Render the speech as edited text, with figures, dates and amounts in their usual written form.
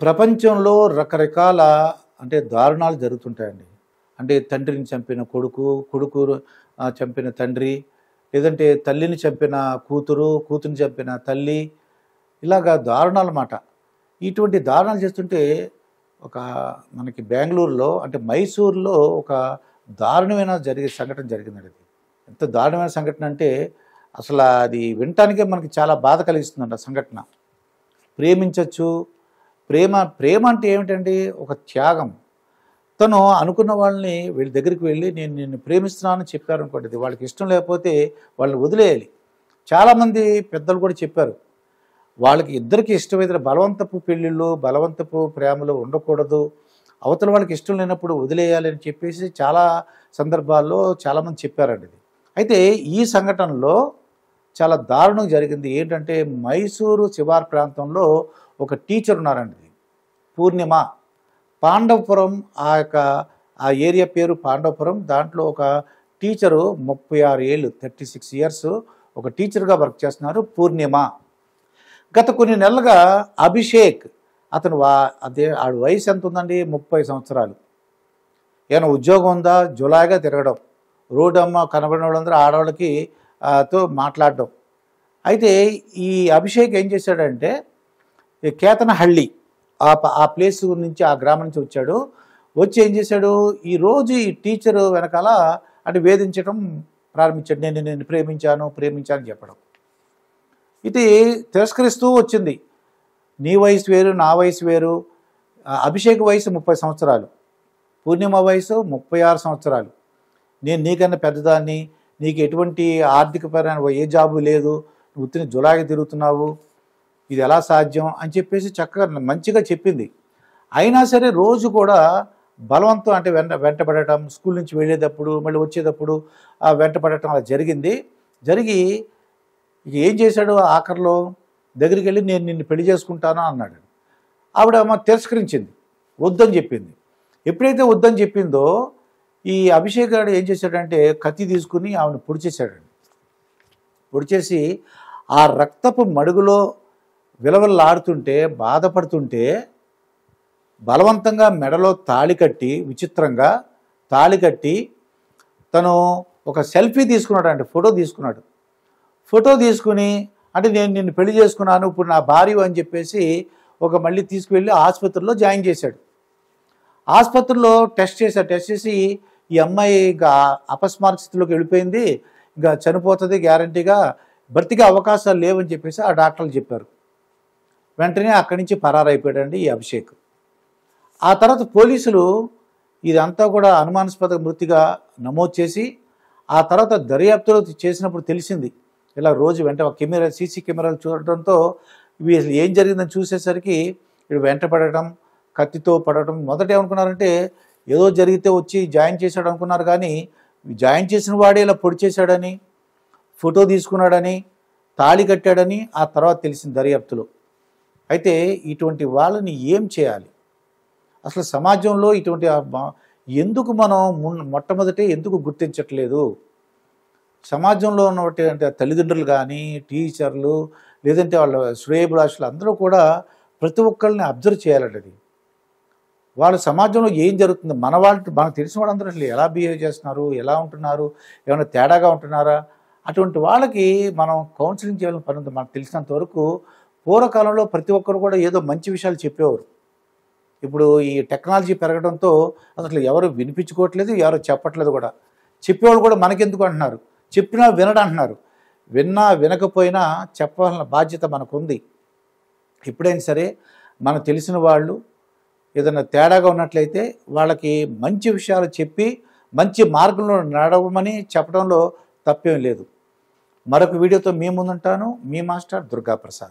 ప్రపంచంలో రకరకాల దారుణాలు జరుగుతుంటాయండి. తండ్రిని చంపిన కొడుకు, కొడుకు చంపిన తండ్రి, లేదంటే తల్లిని చంపిన కూతురు, కూతురిని చంపిన తల్లి, ఇలాగా దారుణాలన్నమాట. ఇటువంటి దారుణాలు చేస్తుంటే మనకి బెంగుళూరులో మైసూర్‌లో ఒక దారుణమైన సంఘటన జరిగిందండి అది. ఎంత దారుణమైన సంఘటన అంటే అసలు అది వినటానికే మనకి చాలా బాధ కలిగిస్తుందండి ఆ సంఘటన. ప్రేమించొచ్చు. ప్రేమ అంటే ఏమిటండి? ఒక త్యాగం. తను అనుకున్న వాళ్ళని వీళ్ళ దగ్గరికి వెళ్ళి నేను నిన్ను ప్రేమిస్తున్నానని చెప్పారనుకోండి, అది వాళ్ళకి ఇష్టం లేకపోతే వాళ్ళని వదిలేయాలి. చాలామంది పెద్దలు కూడా చెప్పారు. వాళ్ళకి ఇద్దరికి ఇష్టమైన బలవంతపు పెళ్ళిళ్ళు, బలవంతపు ప్రేమలు ఉండకూడదు. అవతల వాళ్ళకి ఇష్టం లేనప్పుడు వదిలేయాలి అని చెప్పేసి చాలా సందర్భాల్లో చాలామంది చెప్పారండి ఇది. అయితే ఈ సంఘటనలో చాలా దారుణం జరిగింది. ఏంటంటే మైసూరు శివారు ప్రాంతంలో ఒక టీచర్ ఉన్నారండి, పూర్ణిమ. పాండవపురం ఆ ఏరియా పేరు పాండవపురం. దాంట్లో ఒక టీచరు 36 ఏళ్ళు 36 ఇయర్స్ ఒక టీచర్గా వర్క్ చేస్తున్నారు పూర్ణిమ. గత కొన్ని నెలలుగా అభిషేక్ అతను ఆడి వయసు ఎంత ఉందండి? 30 సంవత్సరాలు. ఏమైనా ఉద్యోగం ఉందా? జులాయిగా తిరగడం, రోడ్డు అమ్మ కనబడిన వాళ్ళందరూ ఆడవాళ్ళకి తో మాట్లాడడం. అయితే ఈ అభిషేక్ ఏం చేశాడంటే కేతనహళ్ళి ఆ ప్లేస్ నుంచి, ఆ గ్రామం నుంచి వచ్చాడు. వచ్చి ఏం చేశాడు, ఈరోజు ఈ టీచరు వెనకాల వేధించడం ప్రారంభించాడు. నేను ప్రేమించాను చెప్పడం. ఇది తిరస్కరిస్తూ వచ్చింది. నీ వయసు వేరు, నా వయసు వేరు. అభిషేక్ వయసు 30 సంవత్సరాలు, పూర్ణిమ వయసు 36 సంవత్సరాలు. నేను నీకన్నా పెద్దదాన్ని, నీకు ఎటువంటి ఆర్థికపరమైన ఏ జాబు లేదు, నువ్వు ఉత్తిని జులాగి తిరుగుతున్నావు, ఇది ఎలా సాధ్యం అని చెప్పేసి చక్కగా మంచిగా చెప్పింది. అయినా సరే రోజు కూడా బలవంతం వెంటపడటం, స్కూల్ నుంచి వెళ్ళేటప్పుడు మళ్ళీ వచ్చేటప్పుడు వెంటపడటం అలా జరిగింది. జరిగి ఏం చేశాడు, ఆఖరిలో దగ్గరికి వెళ్ళి నేను నిన్ను పెళ్లి చేసుకుంటాను అన్నాడు. ఆవిడ తిరస్కరించింది, వద్దని చెప్పింది. ఎప్పుడైతే వద్దని చెప్పిందో ఈ అభిషేక్ గారు ఏం చేశాడంటే కత్తి తీసుకుని ఆవిడ పొడిచేశాడండి. పొడిచేసి ఆ రక్తపు మడుగులో విలవల్లాడుతుంటే, బాధపడుతుంటే బలవంతంగా మెడలో తాళి కట్టి, విచిత్రంగా తాళి కట్టి తను ఒక సెల్ఫీ తీసుకున్నాడు, ఫోటో తీసుకున్నాడు. ఫోటో తీసుకుని నేను నిన్ను పెళ్లి చేసుకున్నాను, ఇప్పుడు నా భార్య అని చెప్పేసి మళ్ళీ తీసుకువెళ్ళి ఆసుపత్రిలో జాయిన్ చేశాడు. ఆసుపత్రిలో టెస్ట్ చేసి ఈ అమ్మాయి ఇంకా అపస్మారక స్థితిలోకి వెళ్ళిపోయింది, ఇంకా చనిపోతుంది గ్యారంటీగా, బ్రతికే అవకాశాలు లేవని చెప్పేసి ఆ డాక్టర్లు చెప్పారు. వెంటనే అక్కడి నుంచి పరారైపోయాడండి ఈ అభిషేక్. ఆ తర్వాత పోలీసులు ఇదంతా కూడా అనుమానాస్పద మృతిగా నమోదు చేసి, ఆ తర్వాత దర్యాప్తులో చేసినప్పుడు తెలిసింది, ఇలా రోజు సీసీ కెమెరాలు చూడటంతో ఇవి అసలు ఏం జరిగిందని చూసేసరికి వీడు వెంటపడటం, కత్తితో పడటం. మొదట ఏమనుకున్నారంటే ఏదో జరిగితే వచ్చి జాయిన్ చేశాడు అనుకున్నారు, కానీ జాయిన్ చేసిన వాడే ఇలా పొడి చేశాడని, ఫోటో తీసుకున్నాడని, తాళి కట్టాడని ఆ తర్వాత తెలిసింది దర్యాప్తులో. అయితే ఇటువంటి వాళ్ళని ఏం చేయాలి? అసలు సమాజంలో ఇటువంటి ఎందుకు మనం మొట్టమొదటే ఎందుకు గుర్తించట్లేదు? సమాజంలో ఉన్నటువంటి తల్లిదండ్రులు కానీ, టీచర్లు, లేదంటే వాళ్ళ శ్రేయోభిలాషులు అందరూ కూడా ప్రతి ఒక్కరిని అబ్జర్వ్ చేయాలండి. వాళ్ళ సమాజంలో ఏం జరుగుతుంది, మనకు తెలిసిన వాళ్ళందరూ అసలు ఎలా బిహేవ్ చేస్తున్నారు, ఎలా ఉంటున్నారు, ఏమైనా తేడాగా ఉంటున్నారా, అటువంటి వాళ్ళకి మనం కౌన్సిలింగ్ చేయాలని పని ఉంది. మనకు తెలిసినంత వరకు పూర్వకాలంలో ప్రతి ఒక్కరు కూడా ఏదో మంచి విషయాలు చెప్పేవారు. ఇప్పుడు ఈ టెక్నాలజీ పెరగడంతో అసలు ఎవరు వినిపించుకోవట్లేదు, ఎవరు చెప్పట్లేదు కూడా. చెప్పేవాళ్ళు కూడా మనకెందుకు అంటున్నారు, చెప్పినా వినడంటున్నారు. విన్నా వినకపోయినా చెప్పాల్సిన బాధ్యత మనకుంది. ఎప్పుడైనా సరే మనకు తెలిసిన వాళ్ళు ఏదైనా తేడాగా ఉన్నట్లయితే వాళ్ళకి మంచి విషయాలు చెప్పి మంచి మార్గంలో నడవమని చెప్పడంలో తప్పేం లేదు. మరొక వీడియోతో మీ ముందుంటాను. మీ మాస్టర్ దుర్గాప్రసాద్.